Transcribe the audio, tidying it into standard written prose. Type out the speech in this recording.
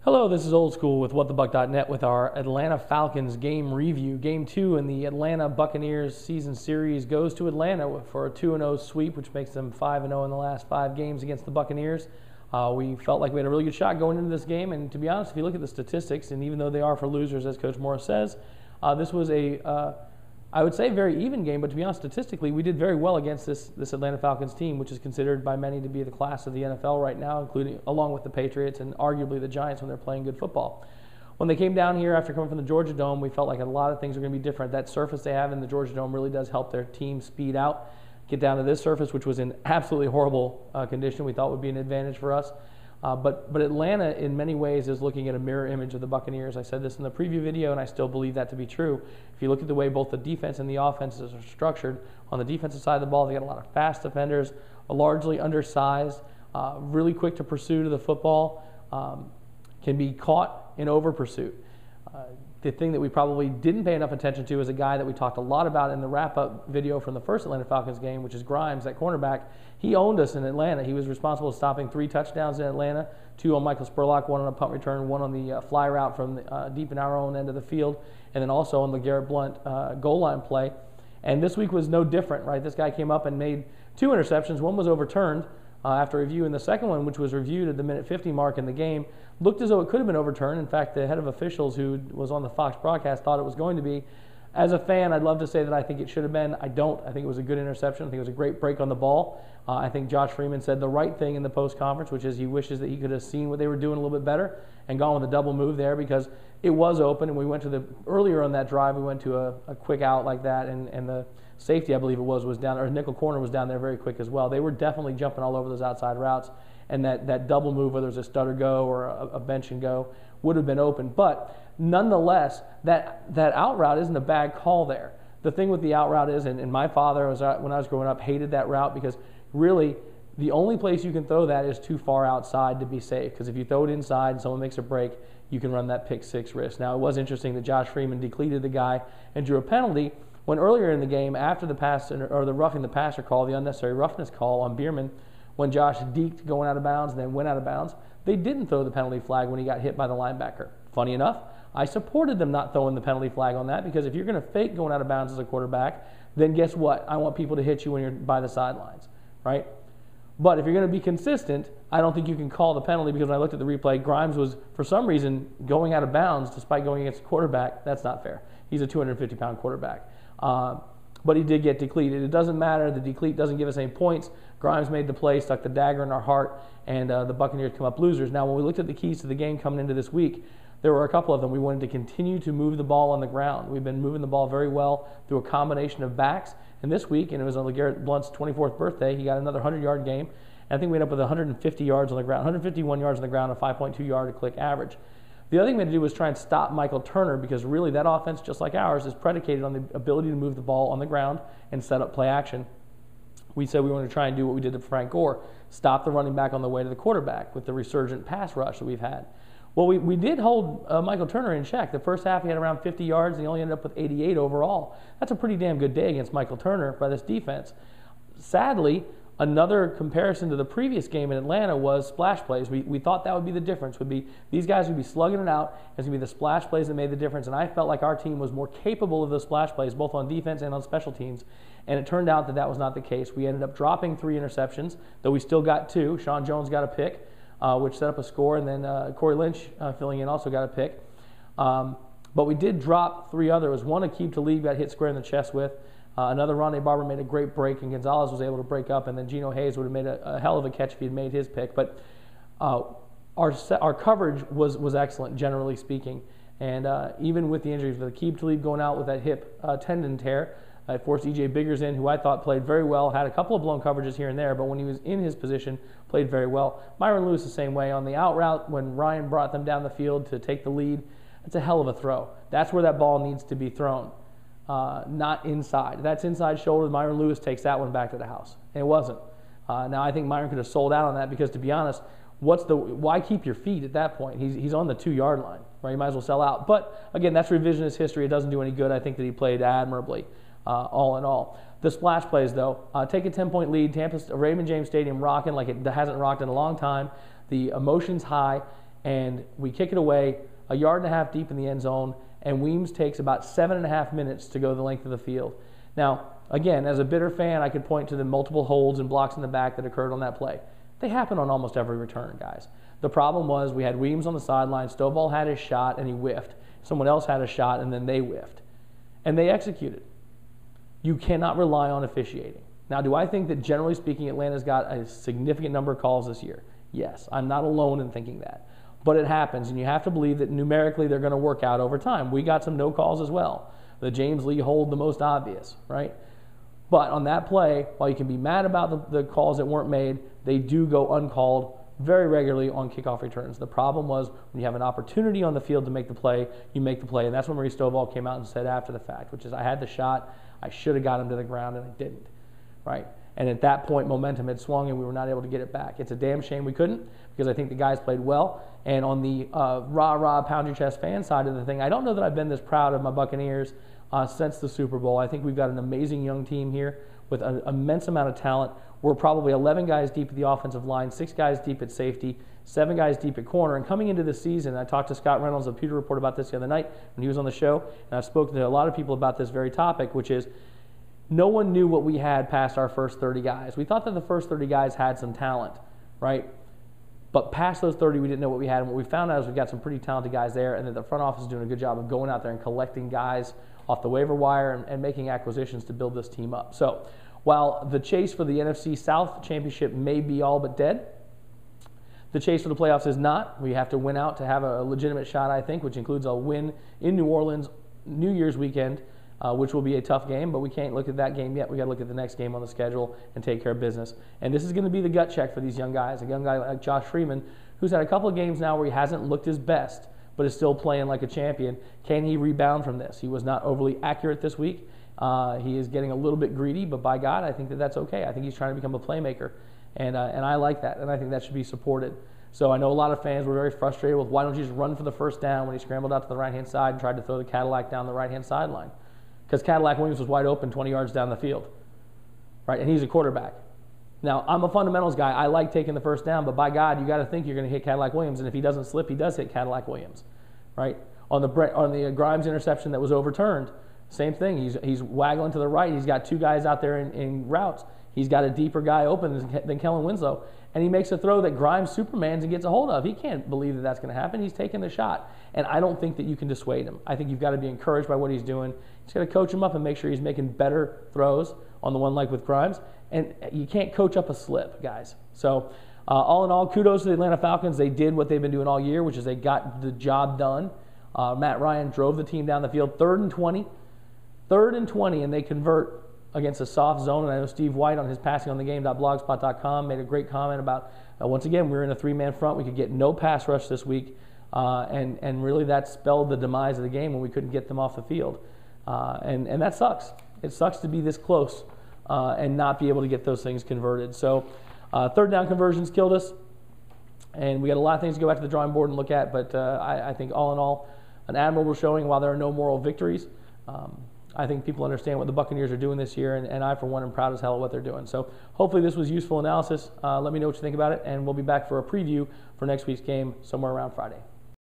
Hello, this is Old School with WhatTheBuck.net with our Atlanta Falcons game review. Game 2 in the Atlanta Buccaneers season series goes to Atlanta for a 2-0 sweep, which makes them 5-0 in the last 5 games against the Buccaneers. We felt like we had a really good shot going into this game, and to be honest, if you look at the statistics, and even though they are for losers, as Coach Morris says, this was I would say, very even game, but to be honest, statistically, we did very well against this Atlanta Falcons team, which is considered by many to be the class of the NFL right now, including along with the Patriots and arguably the Giants when they're playing good football. When they came down here after coming from the Georgia Dome, we felt like a lot of things are going to be different. That surface they have in the Georgia Dome really does help their team speed out, get down to this surface, which was in absolutely horrible condition. We thought would be an advantage for us. But Atlanta, in many ways, is looking at a mirror image of the Buccaneers. I said this in the preview video, and I still believe that to be true. If you look at the way both the defense and the offenses are structured, on the defensive side of the ball, they got a lot of fast defenders, largely undersized, really quick to pursue to the football, can be caught in over pursuit. The thing that we probably didn't pay enough attention to is a guy that we talked a lot about in the wrap-up video from the first Atlanta Falcons game, which is Grimes, that cornerback. He owned us in Atlanta. He was responsible for stopping 3 touchdowns in Atlanta, 2 on Michael Spurlock, 1 on a punt return, 1 on the fly route from deep in our own end of the field, and then also on the Garrett Blount goal line play. And this week was no different, right? This guy came up and made 2 interceptions. 1 was overturned after review, and the second one, which was reviewed at the minute 50 mark in the game, looked as though it could have been overturned. In fact, the head of officials who was on the Fox broadcast thought it was going to be. As a fan, I'd love to say that I think it should have been. I don't. I think it was a good interception. I think it was a great break on the ball. I think Josh Freeman said the right thing in the post-conference, which is he wishes that he could have seen what they were doing a little bit better and gone with a double move there, because it was open, and we went to earlier on that drive, we went to a quick out like that, and the safety, I believe it was down there, or nickel corner was down there very quick as well. They were definitely jumping all over those outside routes, and that double move, whether it was a stutter go or a bench and go, would have been open. But nonetheless, that out route isn't a bad call there. The thing with the out route is, and my father, when I was growing up, hated that route, because really the only place you can throw that is too far outside to be safe, because if you throw it inside and someone makes a break, you can run that pick 6 risk. Now, it was interesting that Josh Freeman decleated the guy and drew a penalty, when earlier in the game, after the pass, or the roughing the passer call, the unnecessary roughness call on Bierman, when Josh deked going out of bounds and then went out of bounds, they didn't throw the penalty flag when he got hit by the linebacker. Funny enough, I supported them not throwing the penalty flag on that, because if you're going to fake going out of bounds as a quarterback, then guess what? I want people to hit you when you're by the sidelines, right? But if you're going to be consistent, I don't think you can call the penalty, because when I looked at the replay, Grimes was, for some reason, going out of bounds despite going against a quarterback. That's not fair. He's a 250-pound quarterback. But he did get decleated. It doesn't matter. The decleat doesn't give us any points. Grimes made the play, stuck the dagger in our heart, and the Buccaneers come up losers. Now, when we looked at the keys to the game coming into this week, there were a couple of them. We wanted to continue to move the ball on the ground. We've been moving the ball very well through a combination of backs. And this week, and it was on Garrett Blount's 24th birthday, he got another 100-yard game. And I think we ended up with 150 yards on the ground, 151 yards on the ground, a 5.2-yard a click average. The other thing we had to do was try and stop Michael Turner, because really that offense, just like ours, is predicated on the ability to move the ball on the ground and set up play action. We said we wanted to try and do what we did to Frank Gore, stop the running back on the way to the quarterback with the resurgent pass rush that we've had. Well, we did hold Michael Turner in check. The first half he had around 50 yards, and he only ended up with 88 overall. That's a pretty damn good day against Michael Turner by this defense. Sadly, another comparison to the previous game in Atlanta was splash plays. We thought that would be the difference, would be these guys would be slugging it out. It's going to be the splash plays that made the difference, and I felt like our team was more capable of those splash plays, both on defense and on special teams, and it turned out that that was not the case. We ended up dropping 3 interceptions, though we still got 2. Sean Jones got a pick, which set up a score, and then Corey Lynch filling in also got a pick. But we did drop 3 others. One Aqib Talib got hit square in the chest with. Another, Rondé Barber made a great break, and Gonzalez was able to break up, and then Geno Hayes would have made a hell of a catch if he had made his pick. But our coverage was excellent, generally speaking. And even with the injuries, with Aqib Talib going out with that hip tendon tear, it forced E.J. Biggers in, who I thought played very well, had a couple of blown coverages here and there, but when he was in his position, played very well. Myron Lewis the same way. On the out route, when Ryan brought them down the field to take the lead, it's a hell of a throw. That's where that ball needs to be thrown. Not inside. That's inside shoulder. Myron Lewis takes that one back to the house. And it wasn't. Now, I think Myron could have sold out on that, because, to be honest, why keep your feet at that point? He's on the 2-yard line, right? You might as well sell out. But, again, that's revisionist history. It doesn't do any good. I think that he played admirably, all in all. The splash plays, though, take a 10-point lead. Raymond James Stadium rocking like it hasn't rocked in a long time. The emotion's high. and we kick it away a yard and a half deep in the end zone, and Weems takes about 7.5 minutes to go the length of the field. Now, again, as a bitter fan, I could point to the multiple holds and blocks in the back that occurred on that play. They happen on almost every return, guys. The problem was we had Weems on the sideline, Stovall had his shot, and he whiffed. Someone else had a shot, and then they whiffed. And they executed. You cannot rely on officiating. Now, do I think that generally speaking, Atlanta's got a significant number of calls this year? Yes, I'm not alone in thinking that. But it happens, and you have to believe that numerically they're going to work out over time. We got some no calls as well. The James Lee hold, the most obvious, right? But on that play, while you can be mad about the calls that weren't made, they do go uncalled very regularly on kickoff returns. The problem was when you have an opportunity on the field to make the play, you make the play. And that's what Maurice Stovall came out and said after the fact, which is, I had the shot, I should have got him to the ground, and I didn't, right? And at that point, momentum had swung, and we were not able to get it back. It's a damn shame we couldn't, because I think the guys played well. And on the rah-rah, pound-your-chest fan side of the thing, I don't know that I've been this proud of my Buccaneers since the Super Bowl. I think we've got an amazing young team here with an immense amount of talent. We're probably 11 guys deep at the offensive line, 6 guys deep at safety, 7 guys deep at corner. And coming into this season, I talked to Scott Reynolds of Pewter Report about this the other night when he was on the show, and I've spoken to a lot of people about this very topic, which is no one knew what we had past our first 30 guys. We thought that the first 30 guys had some talent, right? But past those 30, we didn't know what we had. And what we found out is we've got some pretty talented guys there, and that the front office is doing a good job of going out there and collecting guys off the waiver wire and making acquisitions to build this team up. So while the chase for the NFC South championship may be all but dead, the chase for the playoffs is not. We have to win out to have a legitimate shot, I think, which includes a win in New Orleans New Year's weekend, which will be a tough game, but we can't look at that game yet. We got to look at the next game on the schedule and take care of business. And this is going to be the gut check for these young guys. A young guy like Josh Freeman, who's had a couple of games now where he hasn't looked his best, but is still playing like a champion. Can he rebound from this? He was not overly accurate this week. He is getting a little bit greedy, but by God, I think that that's okay. I think he's trying to become a playmaker, and I like that, and I think that should be supported. So I know a lot of fans were very frustrated with, why don't you just run for the first down, when he scrambled out to the right-hand side and tried to throw the Cadillac down the right-hand sideline. Because Cadillac Williams was wide open 20 yards down the field, right? And he's a quarterback. Now, I'm a fundamentals guy. I like taking the first down, but by God, you got to think you're going to hit Cadillac Williams, and if he doesn't slip, he does hit Cadillac Williams, right? On the Grimes interception that was overturned, same thing. He's waggling to the right. He's got 2 guys out there in routes. He's got a deeper guy open than Kellen Winslow, and he makes a throw that Grimes Supermans and gets a hold of. He can't believe that that's going to happen. He's taking the shot, and I don't think that you can dissuade him. I think you've got to be encouraged by what he's doing. He's got to coach him up and make sure he's making better throws on the one like with Grimes, and you can't coach up a slip, guys. So all in all, kudos to the Atlanta Falcons. They did what they've been doing all year, which is they got the job done. Matt Ryan drove the team down the field, 3rd and 20, and they convert against a soft zone. And I know Steve White on his passingonthegame.blogspot.com made a great comment about, once again, we were in a 3-man front. We could get no pass rush this week, and really that spelled the demise of the game when we couldn't get them off the field. And that sucks. It sucks to be this close and not be able to get those things converted. So 3rd down conversions killed us, and we got a lot of things to go back to the drawing board and look at, but I think all in all, an admirable showing. While there are no moral victories, I think people understand what the Buccaneers are doing this year, and I, for one, am proud as hell of what they're doing. So hopefully this was useful analysis. Let me know what you think about it, and we'll be back for a preview for next week's game somewhere around Friday.